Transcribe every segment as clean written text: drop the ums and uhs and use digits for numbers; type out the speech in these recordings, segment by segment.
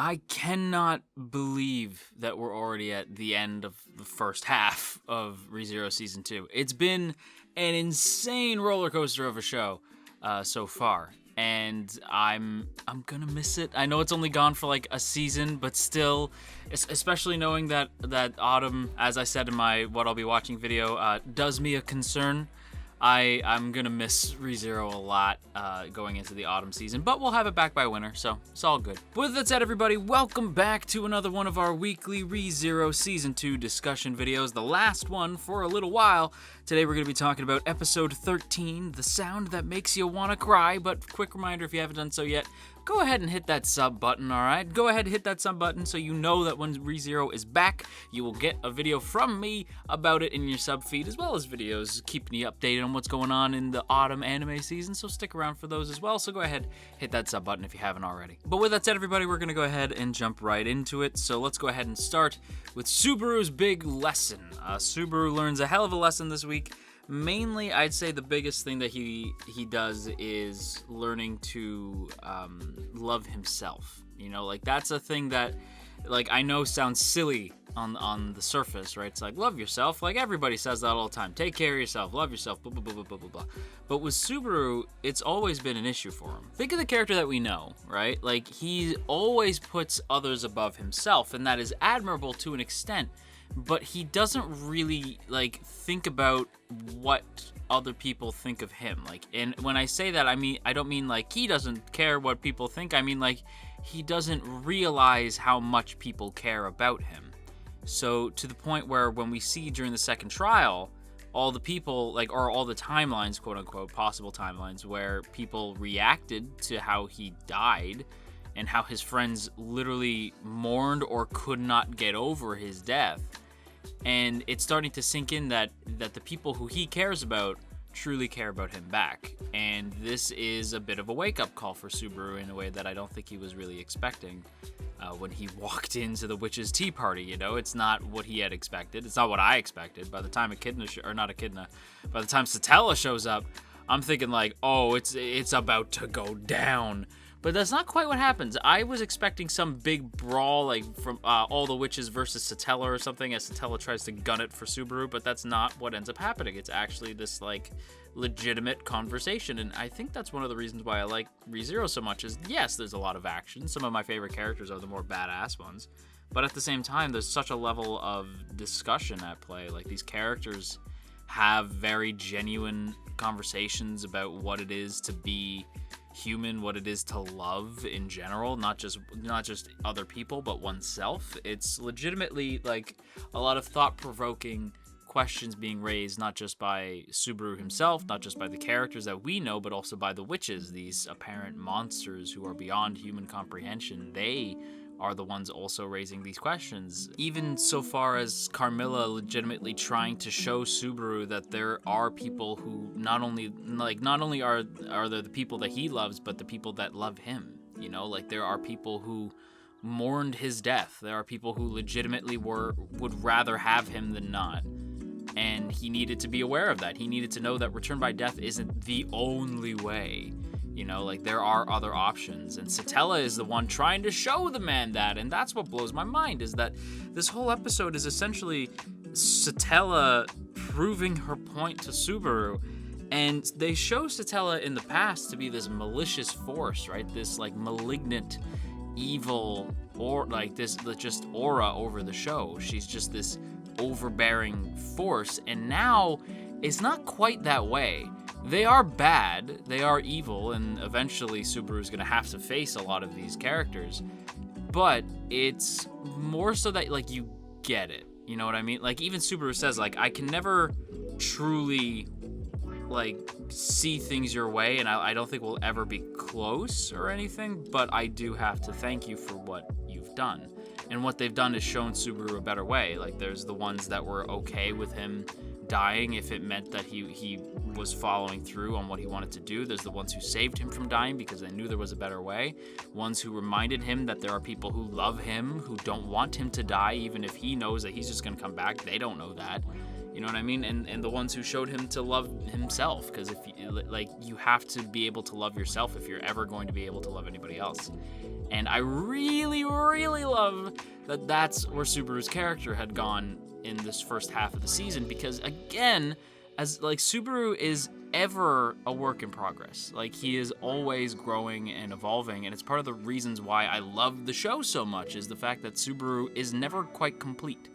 I cannot believe that we're already at the end of the first half of ReZero Season 2. It's been an insane roller coaster of a show so far, and I'm gonna miss it. I know it's only gone for like a season, but still, especially knowing that Autumn, as I said in my What I'll Be Watching video, does me a concern. I'm gonna miss ReZero a lot going into the autumn season, but we'll have it back by winter, so it's all good. With that said, everybody, welcome back to another one of our weekly ReZero Season 2 discussion videos, the last one for a little while. Today we're gonna be talking about episode 13, The Sound That Makes You Wanna Cry, but quick reminder, if you haven't done so yet, go ahead and hit that sub button, alright? Go ahead and hit that sub button so you know that when ReZero is back, you will get a video from me about it in your sub feed, as well as videos keeping you updated on what's going on in the autumn anime season, so stick around for those as well. So go ahead, hit that sub button if you haven't already. But with that said, everybody, we're going to go ahead and jump right into it. So let's go ahead and start with Subaru's big lesson. Subaru learns a hell of a lesson this week. Mainly, I'd say the biggest thing that he does is learning to love himself. You know, like that's a thing that, like, I know sounds silly on the surface, right? It's like, love yourself. Like, everybody says that all the time. Take care of yourself. Love yourself. Blah, blah, blah, blah, blah, blah, blah. But with Subaru, it's always been an issue for him. Think of the character that we know, right? Like, he always puts others above himself, and that is admirable to an extent. But he doesn't really, like, think about what other people think of him. Like, and when I say that, I don't mean, like, he doesn't care what people think. I mean, like, he doesn't realize how much people care about him. So, to the point where when we see during the second trial, all the people, like, or all the timelines, quote-unquote, possible timelines, where people reacted to how he died and how his friends literally mourned or could not get over his death. And it's starting to sink in that the people who he cares about truly care about him back. And this is a bit of a wake-up call for Subaru in a way that I don't think he was really expecting when he walked into the witch's tea party. You know, it's not what he had expected. It's not what I expected. By the time by the time Satella shows up, I'm thinking like, oh, it's about to go down. But that's not quite what happens. I was expecting some big brawl, like from all the witches versus Satella or something, as Satella tries to gun it for Subaru, but that's not what ends up happening. It's actually this, like, legitimate conversation, and I think that's one of the reasons why I like ReZero so much is, yes, there's a lot of action. Some of my favorite characters are the more badass ones, but at the same time, there's such a level of discussion at play. Like, these characters have very genuine conversations about what it is to be human, what it is to love in general, not just other people, but oneself. It's legitimately like a lot of thought-provoking questions being raised, not just by Subaru himself, not just by the characters that we know, but also by the witches, these apparent monsters who are beyond human comprehension. They are the ones also raising these questions. Even so far as Carmilla legitimately trying to show Subaru that there are people who not only are there the people that he loves, but the people that love him. You know, like, there are people who mourned his death. There are people who legitimately would rather have him than not. And he needed to be aware of that. He needed to know that return by death isn't the only way. You know, like, there are other options, and Satella is the one trying to show the man that, and that's what blows my mind, is that this whole episode is essentially Satella proving her point to Subaru, and they show Satella in the past to be this malicious force, right? This, like, malignant, evil, or like this just aura over the show. She's just this overbearing force, and now it's not quite that way. They are bad, they are evil, and eventually Subaru's gonna have to face a lot of these characters, but it's more so that, like, you get it, you know what I mean? Like, even Subaru says, like, I can never truly, like, see things your way, and I don't think we'll ever be close or anything, but I do have to thank you for what you've done. And what they've done is shown Subaru a better way. Like, there's the ones that were okay with him dying if it meant that he was following through on what he wanted to do. There's the ones who saved him from dying because they knew there was a better way. Ones who reminded him that there are people who love him, who don't want him to die, even if he knows that he's just going to come back. They don't know that. You know what I mean? And the ones who showed him to love himself, because if you have to be able to love yourself if you're ever going to be able to love anybody else. And I really love that that's where Subaru's character had gone in this first half of the season, because again, as like Subaru is ever a work in progress. Like, he is always growing and evolving, and it's part of the reasons why I love the show so much, is the fact that Subaru is never quite complete.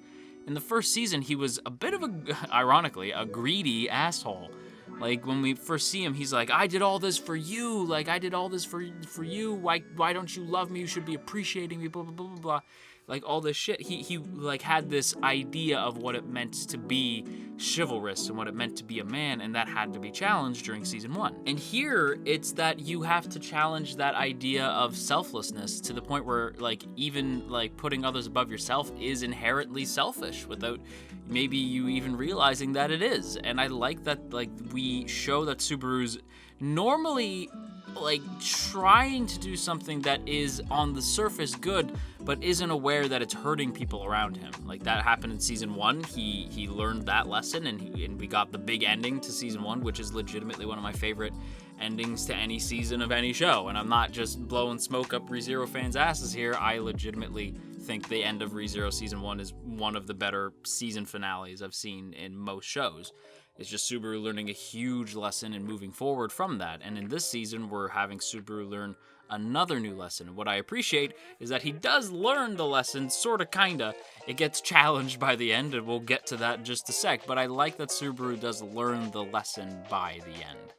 In the first season, he was a bit of ironically, a greedy asshole. Like, when we first see him, he's like, I did all this for you. Like, I did all this for you. Why don't you love me? You should be appreciating me, blah, blah, blah, blah, blah. Like, all this shit. He like, had this idea of what it meant to be chivalrous and what it meant to be a man, and that had to be challenged during season 1. And here, it's that you have to challenge that idea of selflessness to the point where, like, even, like, putting others above yourself is inherently selfish without maybe you even realizing that it is. And I like that, like, we show that Subaru's normally, like, trying to do something that is on the surface good, but isn't aware that it's hurting people around him. Like, that happened in season 1. He learned that lesson, and we got the big ending to season 1, which is legitimately one of my favorite endings to any season of any show. And I'm not just blowing smoke up ReZero fans' asses here. I legitimately think the end of ReZero season 1 is one of the better season finales I've seen in most shows. It's just Subaru learning a huge lesson and moving forward from that. And in this season, we're having Subaru learn another new lesson. And what I appreciate is that he does learn the lesson, sorta, kinda. It gets challenged by the end, and we'll get to that in just a sec. But I like that Subaru does learn the lesson by the end.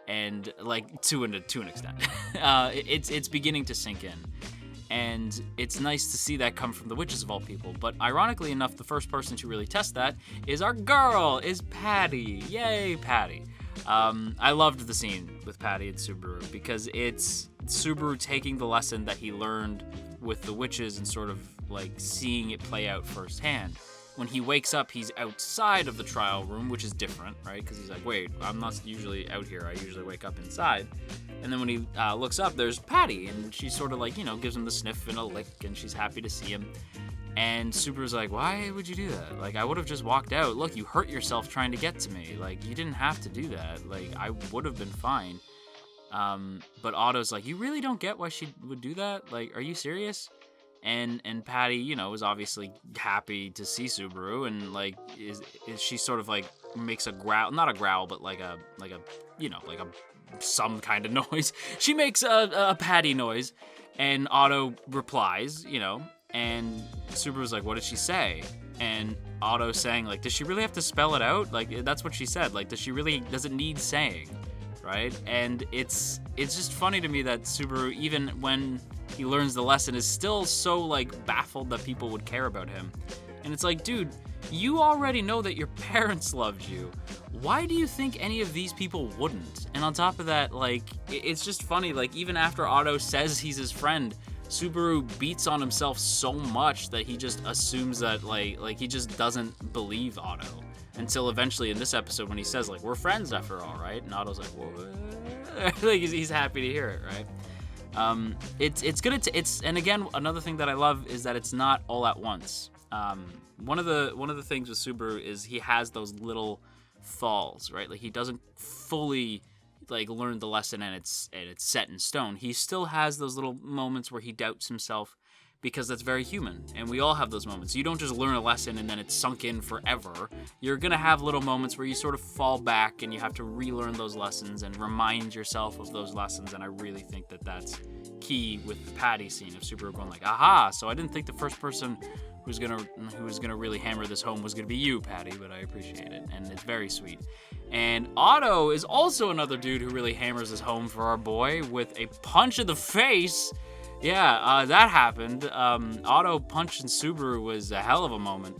And, like, to an extent. It's beginning to sink in. And it's nice to see that come from the witches of all people. But ironically enough, the first person to really test that is our girl, is Patty. Yay, Patty. I loved the scene with Patty and Subaru because it's Subaru taking the lesson that he learned with the witches and sort of, like, seeing it play out firsthand. When he wakes up, he's outside of the trial room, which is different, right? Because he's like, wait, I'm not usually out here. I usually wake up inside. And then when he looks up, there's Patty, and she sort of, like, you know, gives him the sniff and a lick, and she's happy to see him. And Subaru's like, why would you do that? Like, I would have just walked out. Look, you hurt yourself trying to get to me. Like, you didn't have to do that. Like, I would have been fine. But Otto's like, you really don't get why she would do that? Like, are you serious? And Patty, you know, is obviously happy to see Subaru, and, like, is she sort of, like, makes a growl, not a growl, but like a you know, like a some kind of noise. She makes a Patty noise, and Otto replies, you know, and Subaru's like, what did she say? And Otto's saying, like, does she really have to spell it out? Like, that's what she said. Like, does it need saying? Right? And it's just funny to me that Subaru, even when he learns the lesson, is still so, like, baffled that people would care about him. And it's like, dude, you already know that your parents loved you. Why do you think any of these people wouldn't? And on top of that, like, it's just funny, like, even after Otto says he's his friend, Subaru beats on himself so much that he just assumes that, like he just doesn't believe Otto. Until eventually in this episode when he says, like, we're friends after all, right? And Otto's like, what? Like, he's happy to hear it, right? It's good. And again, another thing that I love is that it's not all at once. One of the things with Subaru is he has those little falls, right? Like, he doesn't fully, like, learn the lesson and it's set in stone. He still has those little moments where he doubts himself, because that's very human, and we all have those moments. You don't just learn a lesson and then it's sunk in forever. You're gonna have little moments where you sort of fall back and you have to relearn those lessons and remind yourself of those lessons, and I really think that that's key with the Patty scene of Subaru going like, aha, so I didn't think the first person who was gonna really hammer this home was gonna be you, Patty, but I appreciate it, and it's very sweet. And Otto is also another dude who really hammers this home for our boy with a punch in the face. Yeah, that happened. Otto punching Subaru was a hell of a moment.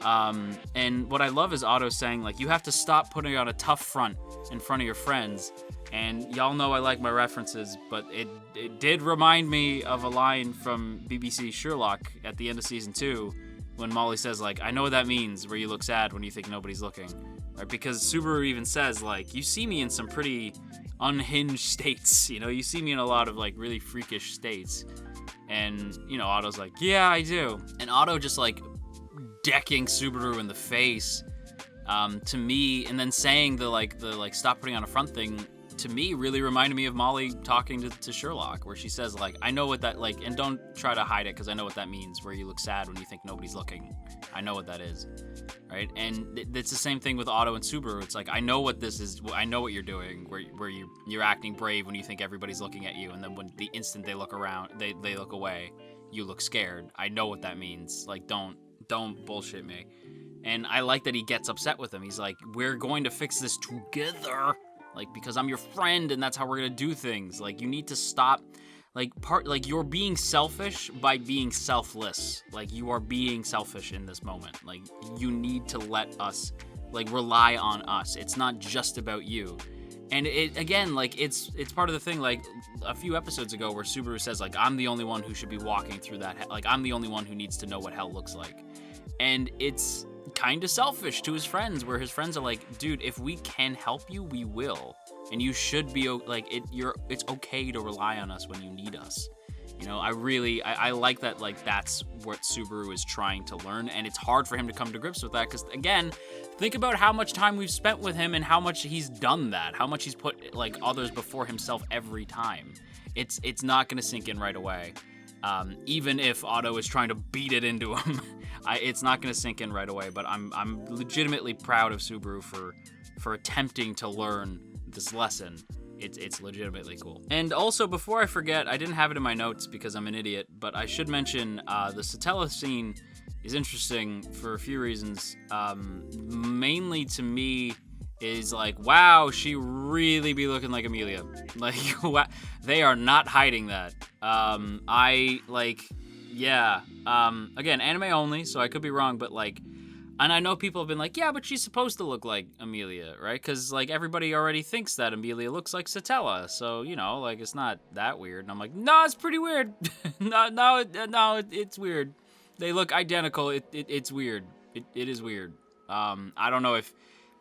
And what I love is Otto saying, like, you have to stop putting on a tough front in front of your friends. And y'all know I like my references, but it did remind me of a line from BBC Sherlock at the end of season 2 when Molly says, like, I know what that means, where you look sad when you think nobody's looking. Right? Because Subaru even says, like, you see me in some pretty unhinged states, you know, you see me in a lot of, like, really freakish states. And, you know, Otto's like, yeah, I do. And Otto just, like, decking Subaru in the face to me, and then saying the stop putting on a front thing to me, really reminded me of Molly talking to Sherlock, where she says, like, I know what that, like, and don't try to hide it because I know what that means, where you look sad when you think nobody's looking. I know what that is, right? And it's the same thing with Otto and Subaru. It's like, I know what this is. I know what you're doing, where you're acting brave when you think everybody's looking at you, and then when the instant they look around, they look away, you look scared. I know what that means. Like, don't bullshit me. And I like that he gets upset with him. He's like, we're going to fix this together, like, because I'm your friend and that's how we're gonna do things. Like, you need to stop, like, you're being selfish by being selfless. Like, you are being selfish in this moment. Like, you need to let us, like, rely on us. It's not just about you. And it, again, like, it's part of the thing, like, a few episodes ago where Subaru says, like, I'm the only one who should be walking through that, like, I'm the only one who needs to know what hell looks like. And it's kind of selfish to his friends, where his friends are like, dude, if we can help you, we will, and you should be like, it's okay to rely on us when you need us. You know, I like that, like, that's what Subaru is trying to learn, and it's hard for him to come to grips with that, because, again, think about how much time we've spent with him and how much he's done that, how much he's put, like, others before himself every time. It's not going to sink in right away. Even if Otto is trying to beat it into him, it's not going to sink in right away. But I'm legitimately proud of Subaru for attempting to learn this lesson. It's legitimately cool. And also, before I forget, I didn't have it in my notes because I'm an idiot, but I should mention the Satella scene is interesting for a few reasons. Mainly to me is like, wow, she really be looking like Amelia. Like, they are not hiding that. Again, anime only, so I could be wrong, but, like, and I know people have been like, yeah, but she's supposed to look like Amelia, right? Because, like, everybody already thinks that Amelia looks like Satella, so, you know, like, it's not that weird. And I'm like, no, it's pretty weird. no, it's weird. They look identical. It's weird. It is weird. I don't know if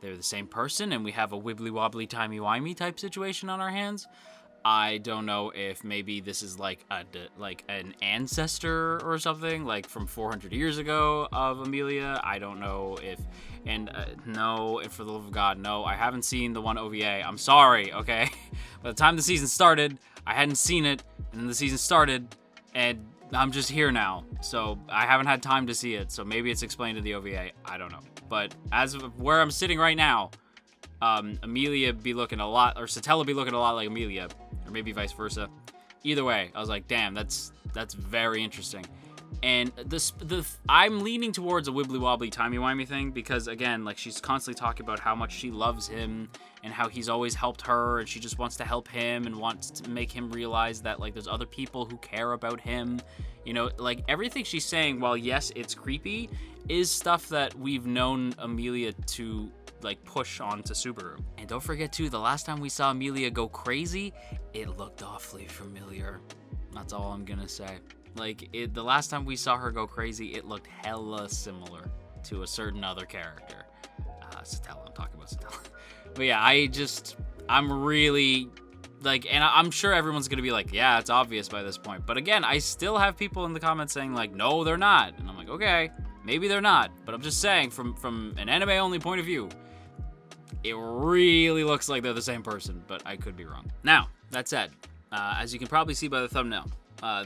they're the same person and we have a wibbly-wobbly, timey-wimey type situation on our hands. I don't know if maybe this is like an ancestor or something, like from 400 years ago of Amelia. I don't know if, no, and for the love of God, no, I haven't seen the one OVA. I'm sorry, okay? By the time the season started, I hadn't seen it, and then the season started, and I'm just here now, so I haven't had time to see it, so maybe it's explained in the OVA. I don't know. But as of where I'm sitting right now, Amelia be looking a lot, or Satella be looking a lot like Amelia, or maybe vice versa. Either way, I was like, damn, that's very interesting. And I'm leaning towards a wibbly-wobbly, timey-wimey thing because, again, like, she's constantly talking about how much she loves him and how he's always helped her, and she just wants to help him and wants to make him realize that, like, there's other people who care about him. You know, like, everything she's saying, while yes, it's creepy, is stuff that we've known Amelia to, like, push onto Subaru. And don't forget, too, the last time we saw Amelia go crazy, it looked awfully familiar. That's all I'm gonna say. Like, the last time we saw her go crazy, it looked hella similar to a certain other character. Satella, I'm talking about Satella. But yeah, I'm really, like, and I'm sure everyone's gonna be like, yeah, it's obvious by this point. But again, I still have people in the comments saying, like, no, they're not. And I'm like, okay, maybe they're not. But I'm just saying, from an anime-only point of view, it really looks like they're the same person, but I could be wrong. Now, that said, as you can probably see by the thumbnail,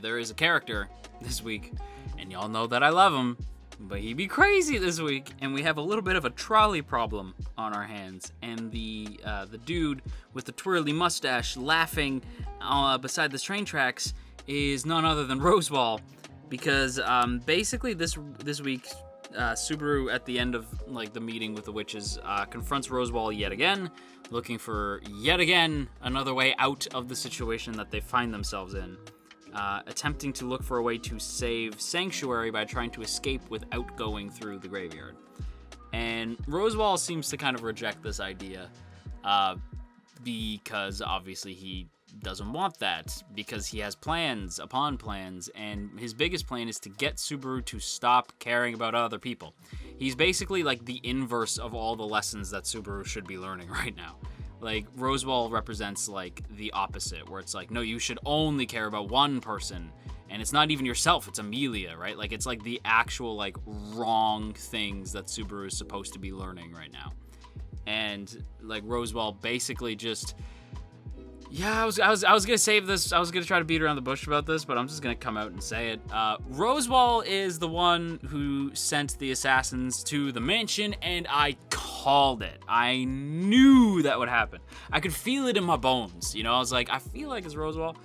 there is a character this week, and y'all know that I love him, but he be crazy this week, and we have a little bit of a trolley problem on our hands, and the dude with the twirly mustache laughing beside the train tracks is none other than Roswaal, because basically this week, Subaru, at the end of, like, the meeting with the witches, confronts Roswaal yet again, looking for yet again another way out of the situation that they find themselves in. Attempting to look for a way to save Sanctuary by trying to escape without going through the graveyard. And Roswaal seems to kind of reject this idea, because obviously he doesn't want that, because he has plans upon plans, and his biggest plan is to get Subaru to stop caring about other people. He's basically like the inverse of all the lessons that Subaru should be learning right now. Like, Roswaal represents, like, the opposite, where it's like, no, you should only care about one person, and it's not even yourself, it's Amelia, right? Like, it's like the actual, like, wrong things that Subaru is supposed to be learning right now. And, like, Roswaal basically just Yeah, I was gonna save this. I was gonna try to beat around the bush about this, but I'm just gonna come out and say it. Roswaal is the one who sent the assassins to the mansion, and I called it. I knew that would happen. I could feel it in my bones. You know, I was like, I feel like it's Roswaal.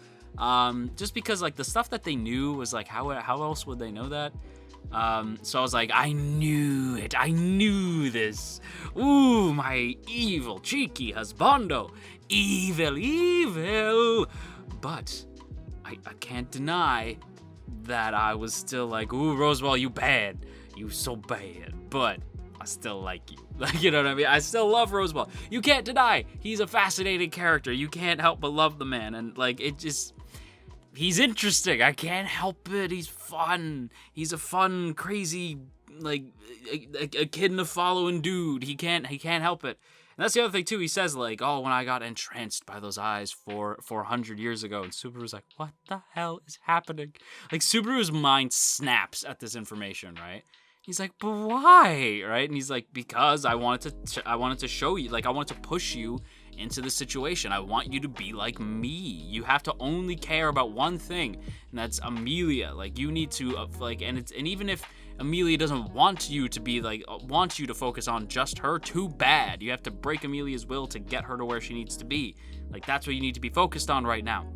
Just because like the stuff that they knew was like, how else would they know that? So I was like, I knew it. I knew this. Ooh, my evil, cheeky husbando. Evil. But I can't deny that I was still like, ooh, Roswaal, you bad. You so bad. But I still like you. Like, you know what I mean? I still love Roswaal. You can't deny he's a fascinating character. You can't help but love the man. And like, it just... He's interesting. I can't help it. He's fun. He's a fun, crazy, like a kid in a following dude. He can't help it. And that's the other thing too. He says like, "Oh, when I got entranced by those eyes 400 years ago," and Subaru's like, "What the hell is happening?" Like Subaru's mind snaps at this information, right? He's like, "But why?" Right? And he's like, "Because I wanted to show you. Like I wanted to push you into the situation. I want you to be like me. You have to only care about one thing, and that's Amelia. Like you need to and even if Amelia doesn't want you to be like wants you to focus on just her, too bad. You have to break Amelia's will to get her to where she needs to be. Like that's what you need to be focused on right now.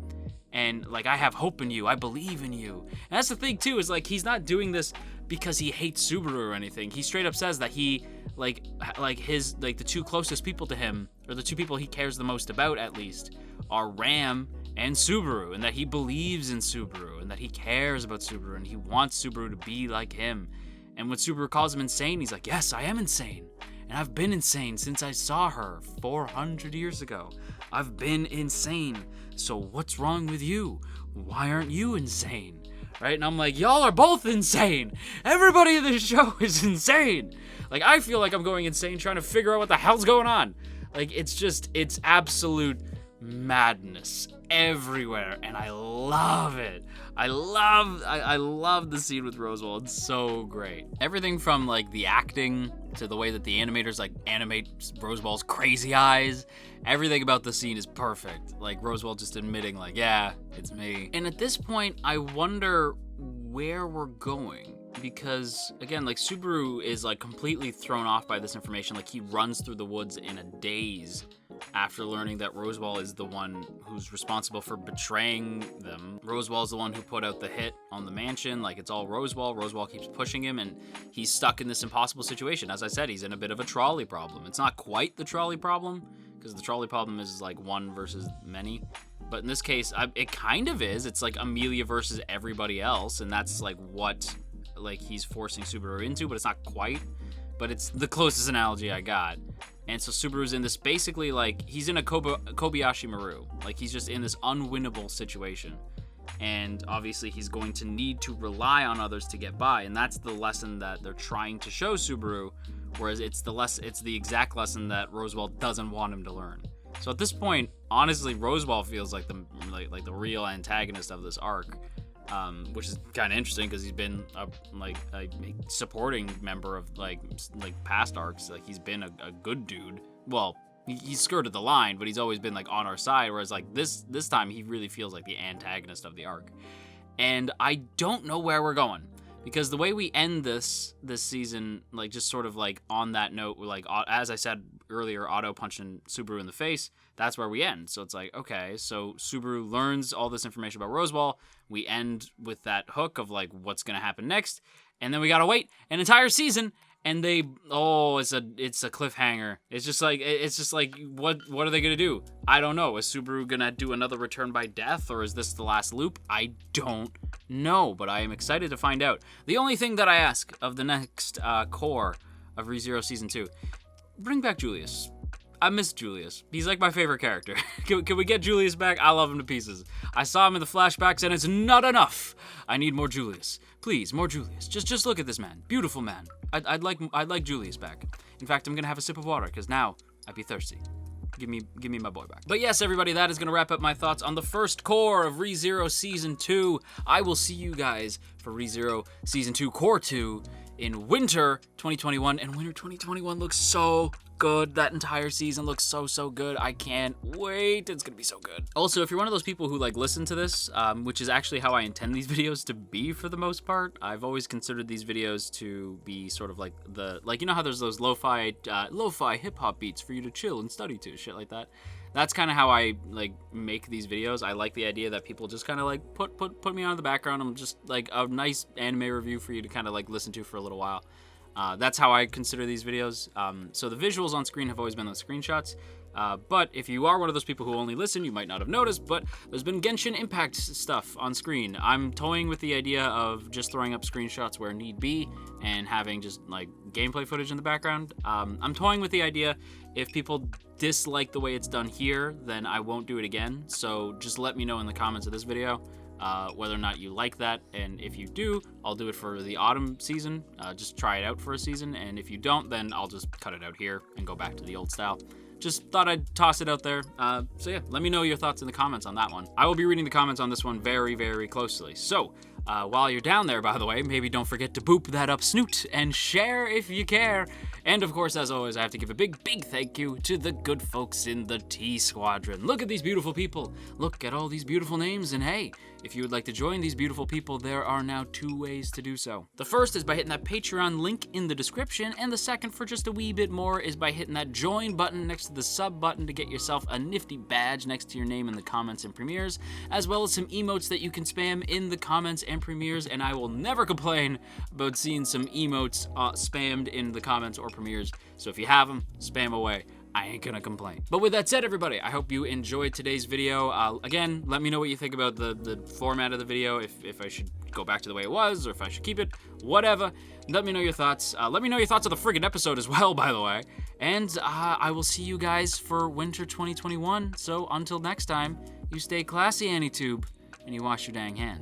And like I have hope in you. I believe in you." And that's the thing too, is like he's not doing this because he hates Subaru or anything. He straight up says that he like the two closest people to him, or the two people he cares the most about at least, are Ram and Subaru, and that he believes in Subaru, and that he cares about Subaru, and he wants Subaru to be like him. And when Subaru calls him insane, he's like, "Yes, I am insane. And I've been insane since I saw her 400 years ago. I've been insane. So what's wrong with you? Why aren't you insane?" Right? And I'm like, y'all are both insane. Everybody in this show is insane. Like, I feel like I'm going insane trying to figure out what the hell's going on. Like, it's absolute madness everywhere, and I love it. I love the scene with Roswaal. It's so great. Everything from like the acting to the way that the animators like animate Roswaal's crazy eyes. Everything about the scene is perfect. Like Roswaal just admitting like, yeah, it's me. And at this point, I wonder where we're going. Because again, like Subaru is like completely thrown off by this information. Like he runs through the woods in a daze after learning that Roswaal is the one who's responsible for betraying them. Roswaal is the one who put out the hit on the mansion. Like it's all Roswaal. Roswaal keeps pushing him, and he's stuck in this impossible situation. As I said, he's in a bit of a trolley problem. It's not quite the trolley problem, because the trolley problem is like one versus many. But in this case, it kind of is. It's like Amelia versus everybody else, and that's like what like he's forcing Subaru into, but it's not quite. But it's the closest analogy I got. And so Subaru's in this basically like he's in a Kobayashi Maru. Like he's just in this unwinnable situation. And obviously he's going to need to rely on others to get by, and that's the lesson that they're trying to show Subaru, whereas it's the exact lesson that Roswaal doesn't want him to learn. So at this point, honestly, Roswaal feels like the real antagonist of this arc. Which is kind of interesting because he's been a supporting member of like past arcs. Like he's been a good dude. Well, he's skirted the line, but he's always been like on our side. Whereas like this time he really feels like the antagonist of the arc. And I don't know where we're going, because the way we end this season, like just sort of like on that note, like as I said earlier, Otto punching Subaru in the face. That's where we end. So it's like, okay, so Subaru learns all this information about Roswaal. We end with that hook of like what's gonna happen next, and then we gotta wait an entire season. And it's a cliffhanger. It's just like what are they gonna do? I don't know. Is Subaru gonna do another return by death, or is this the last loop? I don't know, but I am excited to find out. The only thing that I ask of the next core of ReZero Season 2, bring back Julius. I miss Julius. He's like my favorite character. Can we get Julius back? I love him to pieces. I saw him in the flashbacks, and it's not enough. I need more Julius. Please, more Julius. Just look at this man. Beautiful man. I'd like Julius back. In fact, I'm gonna have a sip of water, because now I'd be thirsty. Give me my boy back. But yes, everybody, that is going to wrap up my thoughts on the first core of ReZero Season 2. I will see you guys for ReZero Season 2 Core 2 in winter 2021. And winter 2021 looks so good. That entire season looks so good. I can't wait. It's gonna be so good. Also, if you're one of those people who like listen to this, which is actually how I intend these videos to be for the most part, I've always considered these videos to be sort of like you know how there's those lo-fi hip hop beats for you to chill and study to, shit like that. That's kind of how I like make these videos. I like the idea that people just kind of like put me on in the background. I'm just like a nice anime review for you to kind of like listen to for a little while. That's how I consider these videos. So the visuals on screen have always been those screenshots. But if you are one of those people who only listen, you might not have noticed, but there's been Genshin Impact stuff on screen. I'm toying with the idea of just throwing up screenshots where need be and having just like gameplay footage in the background. I'm toying with the idea if people dislike the way it's done here, then I won't do it again. So just let me know in the comments of this video whether or not you like that, and if you do, I'll do it for the autumn season. Just try it out for a season, and if you don't, then I'll just cut it out here and go back to the old style. Just thought I'd toss it out there. So yeah, let me know your thoughts in the comments on that one. I will be reading the comments on this one very closely. So while you're down there, by the way, maybe don't forget to boop that up snoot and share if you care. And of course, as always, I have to give a big thank you to the good folks in the T Squadron. Look at these beautiful people. Look at all these beautiful names. And hey, if you would like to join these beautiful people, there are now 2 ways to do so. The first is by hitting that Patreon link in the description, and the second, for just a wee bit more, is by hitting that join button next to the sub button to get yourself a nifty badge next to your name in the comments and premieres, as well as some emotes that you can spam in the comments and premieres, and I will never complain about seeing some emotes spammed in the comments or premieres. So if you have them, spam away. I ain't gonna complain. But with that said, everybody, I hope you enjoyed today's video. Again, let me know what you think about the format of the video, if I should go back to the way it was, or if I should keep it, whatever. Let me know your thoughts. Let me know your thoughts on the friggin' episode as well, by the way. And I will see you guys for winter 2021. So until next time, you stay classy, AnyTube, and you wash your dang hands.